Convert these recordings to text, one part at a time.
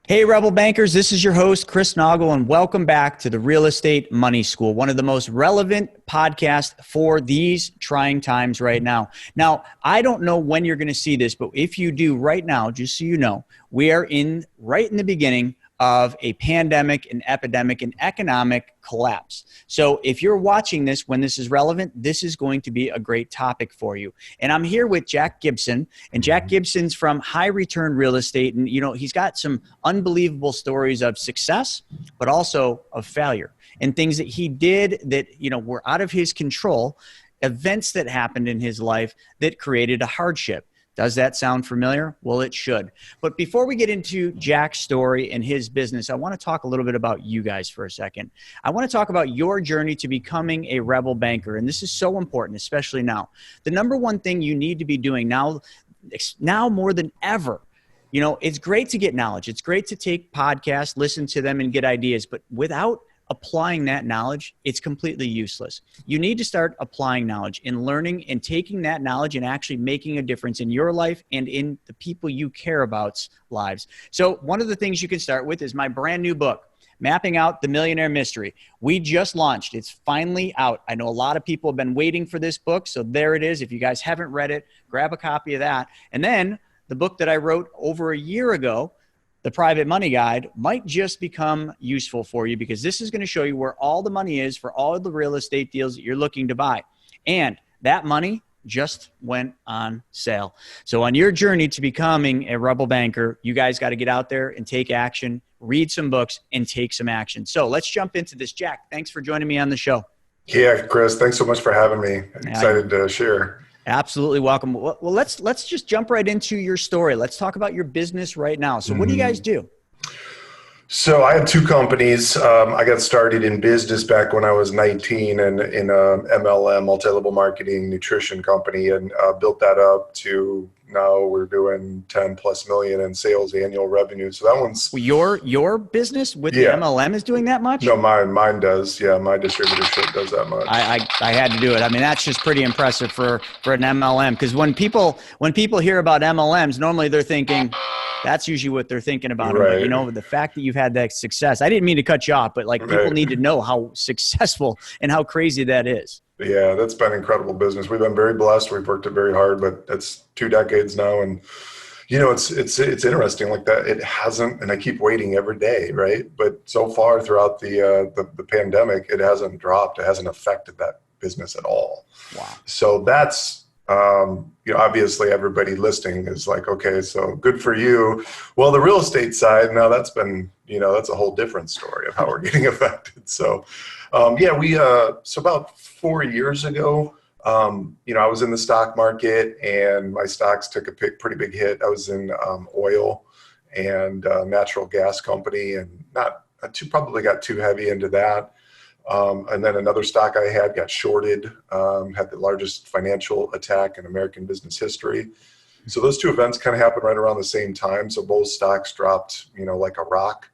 Hey, Rebel Bankers, this is your host, Chris Noggle, and welcome back to the Real Estate Money School, one of the most relevant podcasts for these trying times right now. Now, I don't know when you're going to see this, but if you do right now, just so you know, we are right in the beginning of a pandemic, an epidemic, an economic collapse. So if you're watching this when this is relevant, this is going to be a great topic for you. And I'm here with Jack Gibson, and Jack Gibson's from High Return Real Estate. And, he's got some unbelievable stories of success, but also of failure and things that he did that, were out of his control, events that happened in his life that created a hardship. Does that sound familiar? Well, it should. But before we get into Jack's story and his business, I want to talk a little bit about you guys for a second. I want to talk about your journey to becoming a rebel banker. And this is so important, especially now. The number one thing you need to be doing now more than ever, it's great to get knowledge. It's great to take podcasts, listen to them, and get ideas. But without applying that knowledge, it's completely useless. You need to start applying knowledge and learning and taking that knowledge and actually making a difference in your life and in the people you care about's lives. So one of the things you can start with is my brand new book, Mapping Out the Millionaire Mystery. We just launched. It's finally out. I know a lot of people have been waiting for this book, so there it is. If you guys haven't read it, grab a copy of that. And then the book that I wrote over a year ago, The Private Money Guide, might just become useful for you because this is going to show you where all the money is for all of the real estate deals that you're looking to buy. And that money just went on sale. So on your journey to becoming a rebel banker, you guys got to get out there and take action, read some books, and take some action. So let's jump into this. Jack, thanks for joining me on the show. Yeah, Chris, thanks so much for having me. I'm excited to share. Absolutely welcome. Well, let's just jump right into your story. Let's talk about your business right now. So what do you guys do? So I have two companies. I got started in business back when I was 19 and in a MLM, multi-level marketing nutrition company, and built that up to now we're doing 10 plus million in sales annual revenue. So that one's your business with the MLM is doing that much? No, mine does. Yeah, my distributorship does that much. I had to do it. I mean, that's just pretty impressive for an MLM, because when people hear about MLMs, normally they're thinking that's usually what they're thinking about. Right. But, the fact that you've had that success, I didn't mean to cut you off, but people need to know how successful and how crazy that is. Yeah, that's been incredible business. We've been very blessed. We've worked it very hard, but it's 2 decades now. And, it's interesting like that. It hasn't, and I keep waiting every day, right? But so far throughout the pandemic, it hasn't dropped. It hasn't affected that business at all. Wow. So that's, obviously everybody listening is like, okay, so good for you. Well, the real estate side, now that's been, that's a whole different story of how we're getting affected. So, so about 4 years ago, I was in the stock market and my stocks took a pretty big hit. I was in oil and natural gas company, and probably got too heavy into that. And then another stock I had got shorted, had the largest financial attack in American business history. So those two events kind of happened right around the same time. So both stocks dropped, like a rock.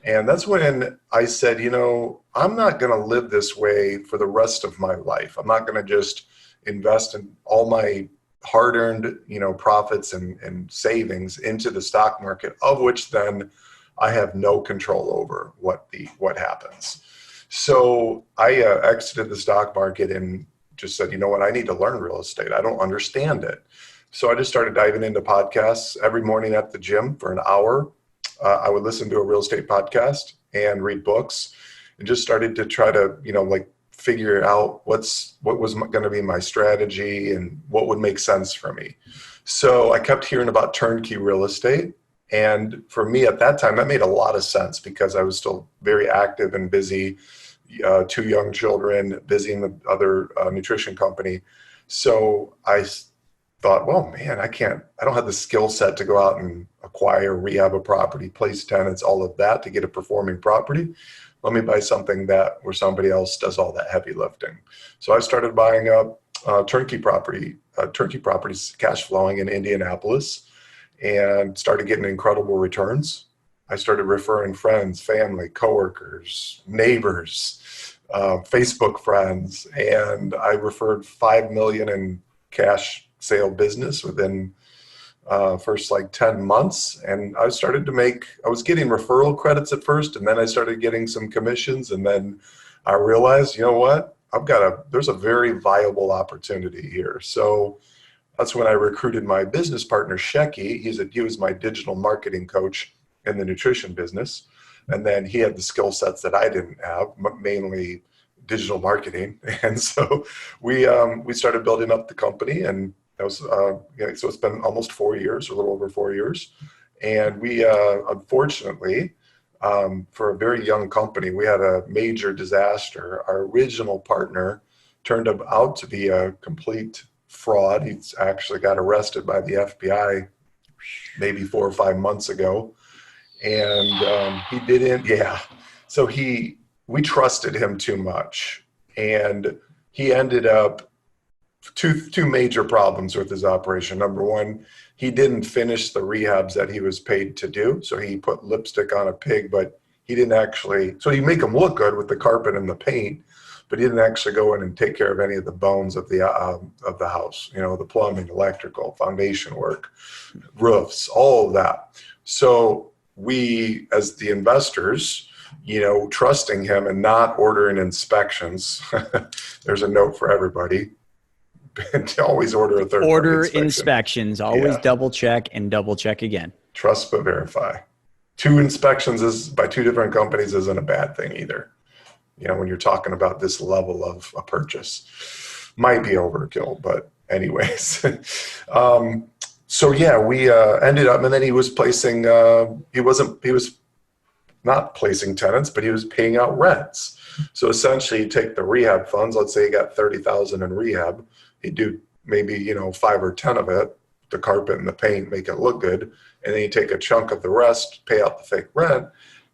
And that's when I said, I'm not going to live this way for the rest of my life. I'm not going to just invest in all my hard-earned, profits and savings into the stock market, of which then I have no control over what happens. So I exited the stock market and just said, I need to learn real estate. I don't understand it. So I just started diving into podcasts every morning at the gym for an hour. I would listen to a real estate podcast and read books, and just started to try to, figure out what was going to be my strategy and what would make sense for me. So I kept hearing about turnkey real estate. And for me at that time, that made a lot of sense because I was still very active and busy, 2 young children, busy in the other nutrition company. So I thought, well, man, I don't have the skill set to go out and acquire, rehab a property, place tenants, all of that to get a performing property. Let me buy something where somebody else does all that heavy lifting. So I started buying up turnkey properties, cash flowing in Indianapolis, and started getting incredible returns. I started referring friends, family, coworkers, neighbors, Facebook friends, and I referred $5 million in cash sale business within first like 10 months. And I was getting referral credits at first, and then I started getting some commissions. And then I realized, you know what, there's a very viable opportunity here. So that's when I recruited my business partner, Shecky. He was my digital marketing coach in the nutrition business. And then he had the skill sets that I didn't have, mainly digital marketing. And so we started building up the company, and that was, so it's been almost 4 years, a little over 4 years. And we, unfortunately, for a very young company, we had a major disaster. Our original partner turned out to be a complete fraud. He's actually got arrested by the FBI maybe 4 or 5 months ago. And he didn't, So we trusted him too much. And he ended up two major problems with his operation. Number one, he didn't finish the rehabs that he was paid to do. So he put lipstick on a pig, but he didn't actually, so you make them look good with the carpet and the paint, but he didn't actually go in and take care of any of the bones of the house, the plumbing, electrical, foundation work, roofs, all of that. So we, as the investors, trusting him and not ordering inspections, there's a note for everybody. Always order a third-party inspection. Inspections, always double check and double check again. Trust but verify. 2 inspections by 2 different companies isn't a bad thing either. When you're talking about this level of a purchase, might be overkill, but anyways. So we ended up, and then he was placing, he was not placing tenants, but he was paying out rents. So essentially you take the rehab funds, let's say you got 30,000 in rehab, he'd do maybe, 5 or 10 of it, the carpet and the paint, make it look good. And then you take a chunk of the rest, pay out the fake rent.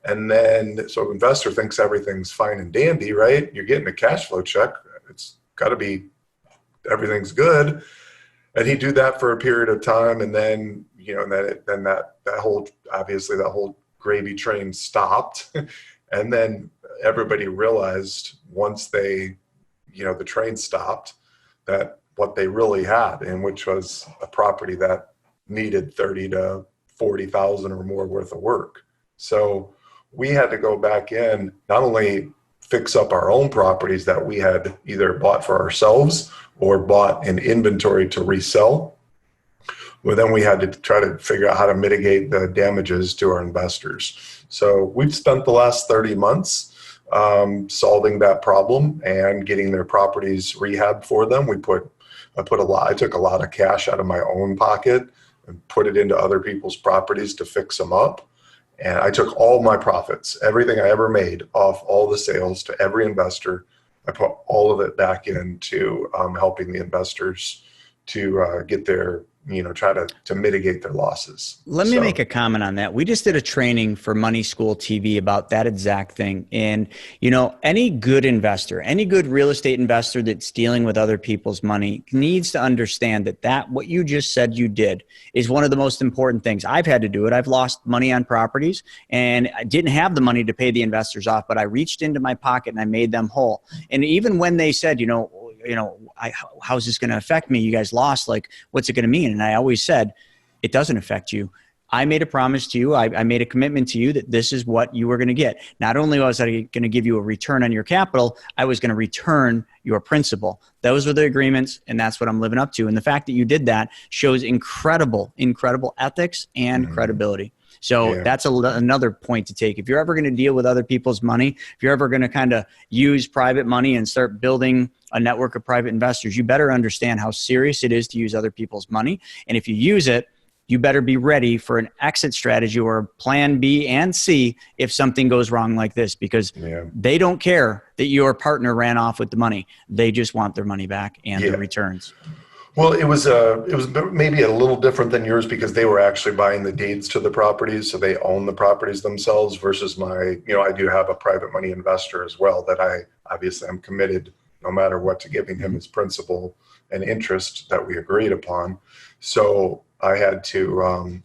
And then, so investor thinks everything's fine and dandy, right? You're getting a cash flow check. It's got to be, everything's good. And he'd do that for a period of time. And then, that whole gravy train stopped. And then everybody realized once the train stopped, that what they really had, and which was a property that needed 30 to 40,000 or more worth of work. So we had to go back in, not only fix up our own properties that we had either bought for ourselves or bought in inventory to resell, but then we had to try to figure out how to mitigate the damages to our investors. So we've spent the last 30 months solving that problem and getting their properties rehabbed for them. I took a lot of cash out of my own pocket and put it into other people's properties to fix them up. And I took all my profits, everything I ever made off all the sales to every investor. I put all of it back into helping the investors to get their, try to mitigate their losses. Let me make a comment on that. We just did a training for Money School TV about that exact thing. And, any good investor, any good real estate investor that's dealing with other people's money needs to understand that what you just said you did is one of the most important things. I've had to do it. I've lost money on properties and I didn't have the money to pay the investors off, but I reached into my pocket and I made them whole. And even when they said, how's this going to affect me? You guys lost, what's it going to mean? And I always said, it doesn't affect you. I made a promise to you. I made a commitment to you that this is what you were going to get. Not only was I going to give you a return on your capital, I was going to return your principal. Those were the agreements, and that's what I'm living up to. And the fact that you did that shows incredible ethics and credibility. So that's another point to take. If you're ever going to deal with other people's money, if you're ever going to kind of use private money and start building a network of private investors, you better understand how serious it is to use other people's money. And if you use it, you better be ready for an exit strategy or a plan B and C if something goes wrong like this, because they don't care that your partner ran off with the money. They just want their money back and the returns. Well, it was maybe a little different than yours because they were actually buying the deeds to the properties, so they own the properties themselves. Versus I do have a private money investor as well that I'm committed no matter what to giving him his principal and interest that we agreed upon. So I had to,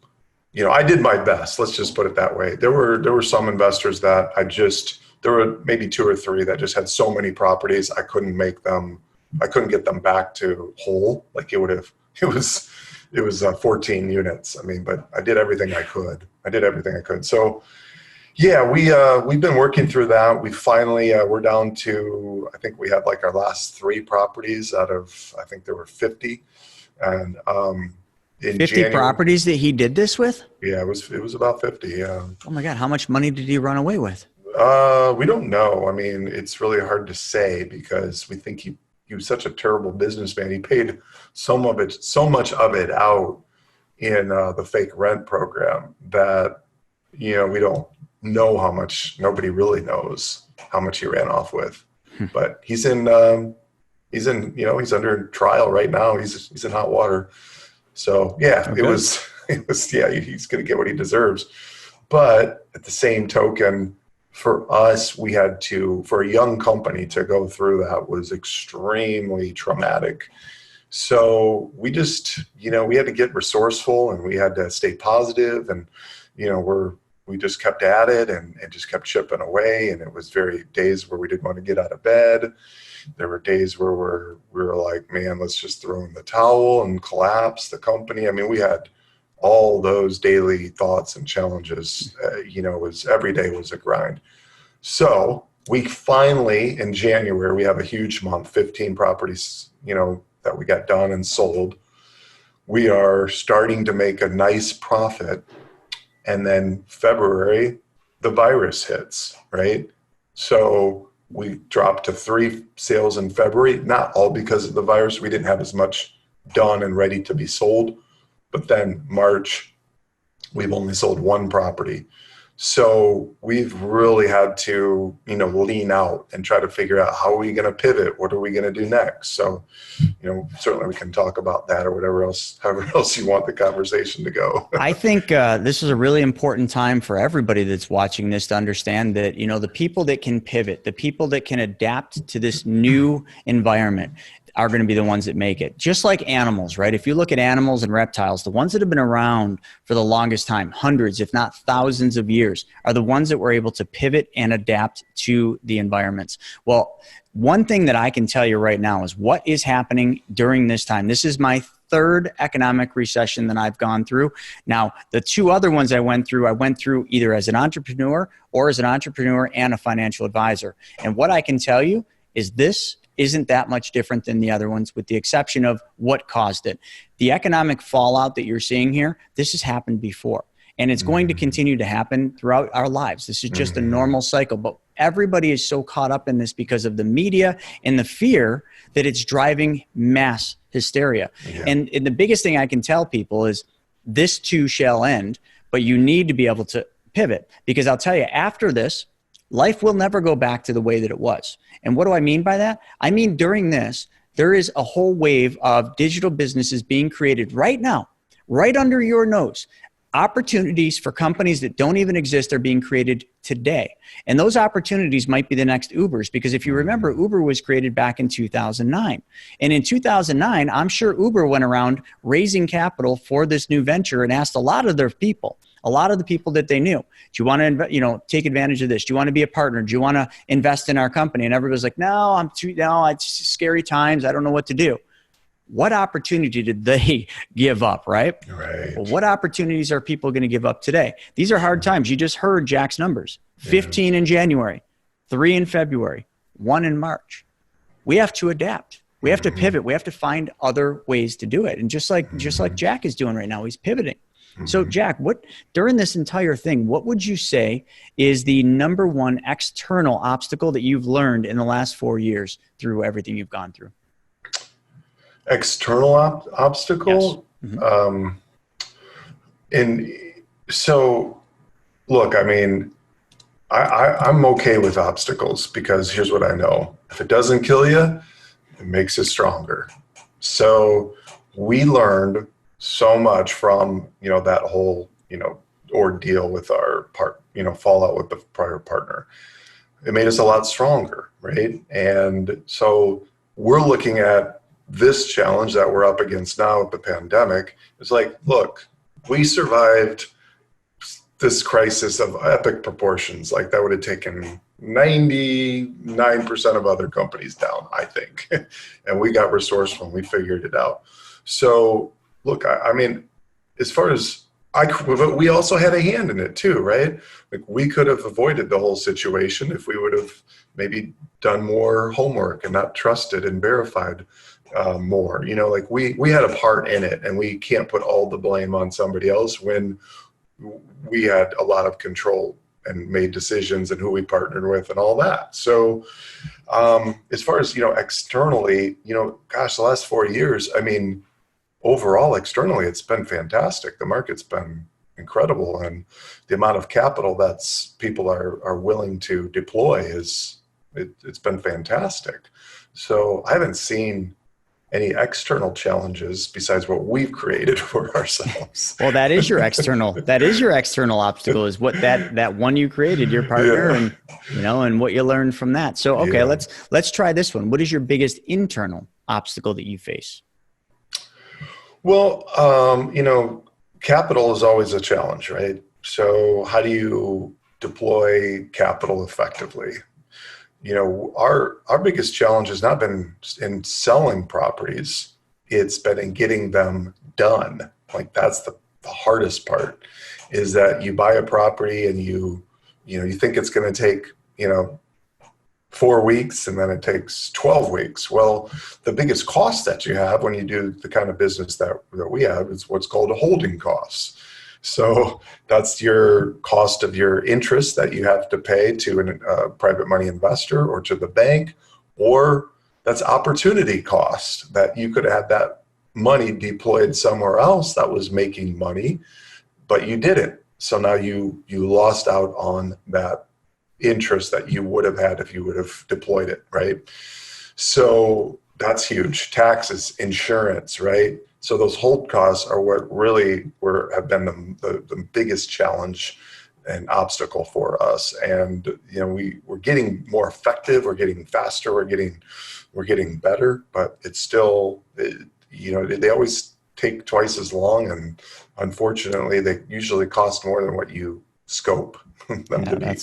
I did my best. Let's just put it that way. There were some investors that there were maybe 2 or 3 that just had so many properties I couldn't get them back to whole. Like it it was 14 units. I mean, but I did everything I could. So yeah, we've been working through that. We finally, we're down to, I think we had like our last 3 properties out of, I think there were 50. And in 50 January, properties that he did this with? yeah, it was about 50. Yeah. Oh my God. How much money did he run away with? We don't know. I mean, it's really hard to say because we think he was such a terrible businessman. He paid so much of it out in the fake rent program that, we don't know how much. Nobody really knows how much he ran off with. But he's under trial right now. He's in hot water. So yeah, Okay. it was yeah, he's going to get what he deserves. But at the same token, for us, for a young company to go through that was extremely traumatic. So we just, we had to get resourceful and we had to stay positive and, we just kept at it and just kept chipping away. And it was days where we didn't want to get out of bed. There were days where we were like, man, let's just throw in the towel and collapse the company. I mean, we had all those daily thoughts and challenges, every day was a grind. So we finally, in January, we have a huge month, 15 properties, that we got done and sold. We are starting to make a nice profit. And then February, the virus hits, right? So we dropped to 3 sales in February, not all because of the virus. We didn't have as much done and ready to be sold. But then March, we've only sold 1 property. So we've really had to, lean out and try to figure out how are we going to pivot? What are we going to do next? So, certainly we can talk about that or however else you want the conversation to go. I think this is a really important time for everybody that's watching this to understand that, the people that can pivot, the people that can adapt to this new environment are going to be the ones that make it. Just like animals, right? If you look at animals and reptiles, the ones that have been around for the longest time, hundreds, if not thousands of years, are the ones that were able to pivot and adapt to the environments. Well, one thing that I can tell you right now is what is happening during this time. This is my 3rd economic recession that I've gone through. Now, the 2 other ones I went through either as an entrepreneur or as an entrepreneur and a financial advisor. And what I can tell you is this isn't that much different than the other ones, with the exception of what caused it. The economic fallout that you're seeing here, this has happened before. And it's going to continue to happen throughout our lives. This is just a normal cycle. But everybody is so caught up in this because of the media and the fear that it's driving mass hysteria. Yeah. And the biggest thing I can tell people is this too shall end, but you need to be able to pivot. Because I'll tell you, after this, life will never go back to the way that it was. And what do I mean by that? I mean, during this, there is a whole wave of digital businesses being created right now, right under your nose. Opportunities for companies that don't even exist are being created today. And those opportunities might be the next Ubers, because if you remember, Uber was created back in 2009. And in 2009, I'm sure Uber went around raising capital for this new venture and asked a lot of the people that they knew, do you want to, take advantage of this? Do you want to be a partner? Do you want to invest in our company? And everybody's like, no, it's scary times. I don't know what to do. What opportunity did they give up, right? Right. Well, what opportunities are people going to give up today? These are hard times. You just heard Jack's numbers. 15 in January, 3 in February, 1 in March. We have to adapt. We have to pivot. We have to find other ways to do it. And just like Jack is doing right now, he's pivoting. So Jack, during this entire thing, what would you say is the number one external obstacle that you've learned in the last 4 years through everything you've gone through? External obstacle? Yes. And so, look, I mean, I'm okay with obstacles because here's what I know. If it doesn't kill you, it makes you stronger. So we learned so much from, that whole, ordeal with our fallout with the prior partner. It made us a lot stronger, right? And so we're looking at this challenge that we're up against now with the pandemic. It's like, look, we survived this crisis of epic proportions. Like that would have taken 99% of other companies down, I think. And we got resourceful and we figured it out. So look, I mean, as far as but we also had a hand in it too, right? Like we could have avoided the whole situation if we would have maybe done more homework and not trusted and verified more. You know, like we had a part in it, and we can't put all the blame on somebody else when we had a lot of control and made decisions and who we partnered with and all that. So as far as, externally, gosh, the last 4 years, I mean, overall, externally, it's been fantastic. The market's been incredible, and the amount of capital that's people are willing to deploy it's been fantastic. So I haven't seen any external challenges besides what we've created for ourselves. Well, that is your external obstacle, is what that one you created, your partner, and and what you learned from that. So okay, let's try this one. What is your biggest internal obstacle that you face? Well, capital is always a challenge, right? So how do you deploy capital effectively? Our biggest challenge has not been in selling properties. It's been in getting them done. Like that's the hardest part, is that you buy a property and you think it's going to take, 4 weeks, and then it takes 12 weeks. Well, the biggest cost that you have when you do the kind of business that we have is what's called a holding costs. So that's your cost of your interest that you have to pay to a private money investor or to the bank, or that's opportunity cost that you could have that money deployed somewhere else that was making money, but you didn't. So now you lost out on that interest that you would have had if you would have deployed it, right? So that's huge. Taxes, insurance, right? So those hold costs are what really have been the biggest challenge and obstacle for us. And we're getting more effective, we're getting faster, we're getting better, but it's still they always take twice as long, and unfortunately they usually cost more than what you scope them to be.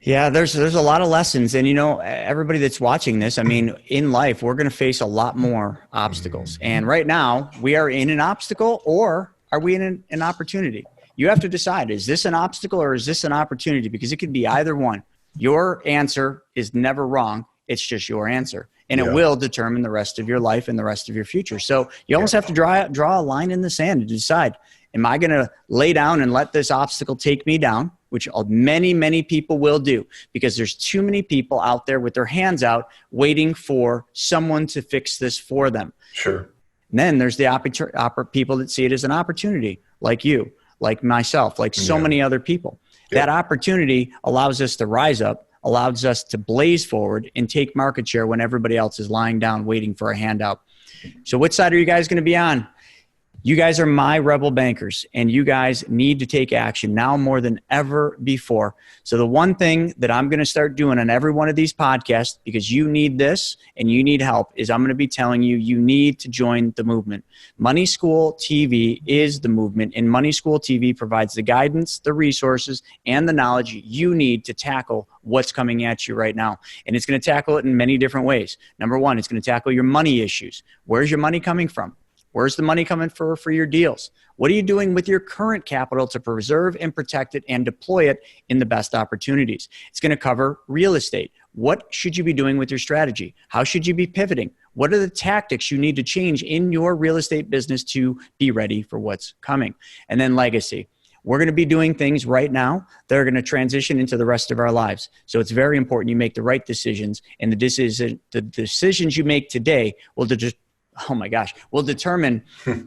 Yeah, there's a lot of lessons. And, everybody that's watching this, I mean, in life, we're going to face a lot more obstacles. And right now we are in an obstacle, or are we in an opportunity? You have to decide, is this an obstacle or is this an opportunity? Because it could be either one. Your answer is never wrong. It's just your answer. And it will determine the rest of your life and the rest of your future. So you almost have to draw a line in the sand to decide, am I going to lay down and let this obstacle take me down? Which many, many people will do, because there's too many people out there with their hands out waiting for someone to fix this for them. Sure. And then there's the people that see it as an opportunity, like you, like myself, like so many other people. That opportunity allows us to rise up, allows us to blaze forward and take market share when everybody else is lying down waiting for a handout. So what side are you guys going to be on? You guys are my rebel bankers, and you guys need to take action now more than ever before. So the one thing that I'm going to start doing on every one of these podcasts, because you need this and you need help, is I'm going to be telling you, you need to join the movement. Money School TV is the movement, and Money School TV provides the guidance, the resources, and the knowledge you need to tackle what's coming at you right now. And it's going to tackle it in many different ways. Number one, it's going to tackle your money issues. Where's your money coming from? Where's the money coming for your deals? What are you doing with your current capital to preserve and protect it and deploy it in the best opportunities? It's going to cover real estate. What should you be doing with your strategy? How should you be pivoting? What are the tactics you need to change in your real estate business to be ready for what's coming? And then legacy. We're going to be doing things right now that are going to transition into the rest of our lives. So it's very important you make the right decisions, and the decisions you make today will determine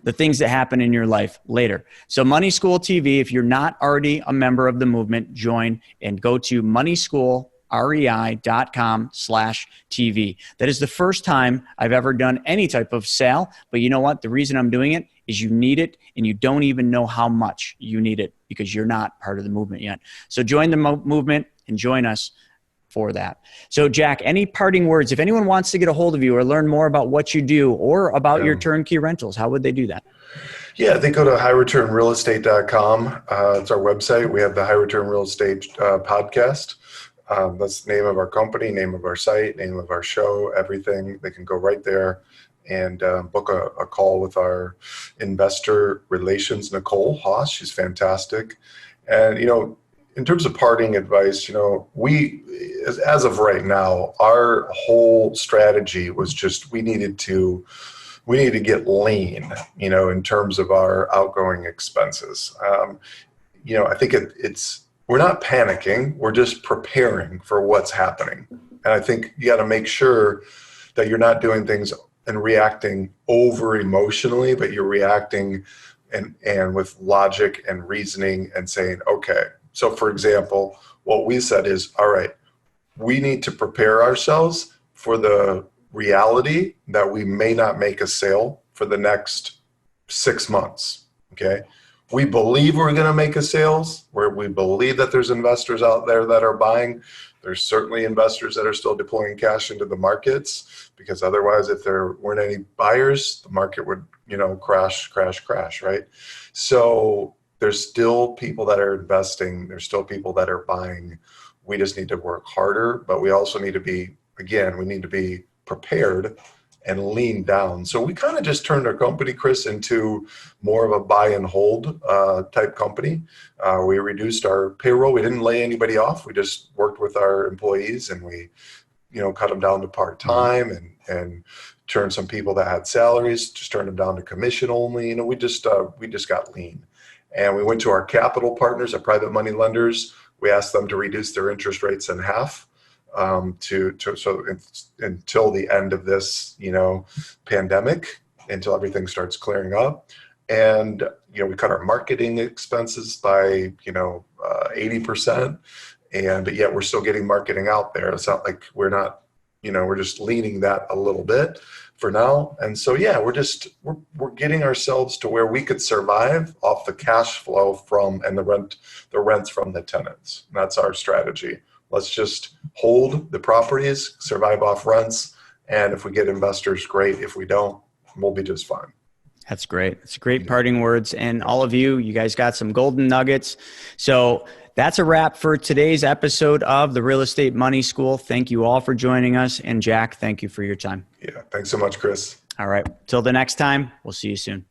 the things that happen in your life later. So Money School TV, if you're not already a member of the movement, join and go to moneyschoolrei.com/TV. That is the first time I've ever done any type of sale. But you know what? The reason I'm doing it is you need it, and you don't even know how much you need it because you're not part of the movement yet. So join the movement and join us for that. So Jack, any parting words? If anyone wants to get a hold of you or learn more about what you do or about your turnkey rentals, how would they do that? Yeah, they go to highreturnrealestate.com. It's our website. We have the High Return Real Estate podcast. That's the name of our company, name of our site, name of our show, everything. They can go right there and book a call with our investor relations, Nicole Haas. She's fantastic. And, in terms of parting advice, we, as of right now, our whole strategy was just we needed to get lean, in terms of our outgoing expenses. I think we're not panicking. We're just preparing for what's happening. And I think you got to make sure that you're not doing things and reacting over emotionally, but you're reacting and with logic and reasoning and saying, okay. So for example, what we said is, all right, we need to prepare ourselves for the reality that we may not make a sale for the next 6 months. Okay. We believe we're going to make a sales, where we believe that there's investors out there that are buying. There's certainly investors that are still deploying cash into the markets, because otherwise, if there weren't any buyers, the market would, crash, right? So there's still people that are investing. There's still people that are buying. We just need to work harder, but we also need to be, we need to be prepared and lean down. So we kind of just turned our company, Chris, into more of a buy and hold type company. We reduced our payroll. We didn't lay anybody off. We just worked with our employees, and we, cut them down to part-time and turned some people that had salaries, just turned them down to commission only. We just got lean. And we went to our capital partners, our private money lenders. We asked them to reduce their interest rates in half. So until the end of this, pandemic, until everything starts clearing up. And, we cut our marketing expenses by, 80%. But yet we're still getting marketing out there. It's not like we're not, we're just leaning that a little bit for now. And so, we're getting ourselves to where we could survive off the cash flow and the rents from the tenants. And that's our strategy. Let's just hold the properties, survive off rents, and if we get investors, great. If we don't, we'll be just fine. That's great. It's great parting words. And all of you guys got some golden nuggets. So that's a wrap for today's episode of the Real Estate Money School. Thank you all for joining us. And Jack, thank you for your time. Yeah, thanks so much, Chris. All right. Till the next time, we'll see you soon.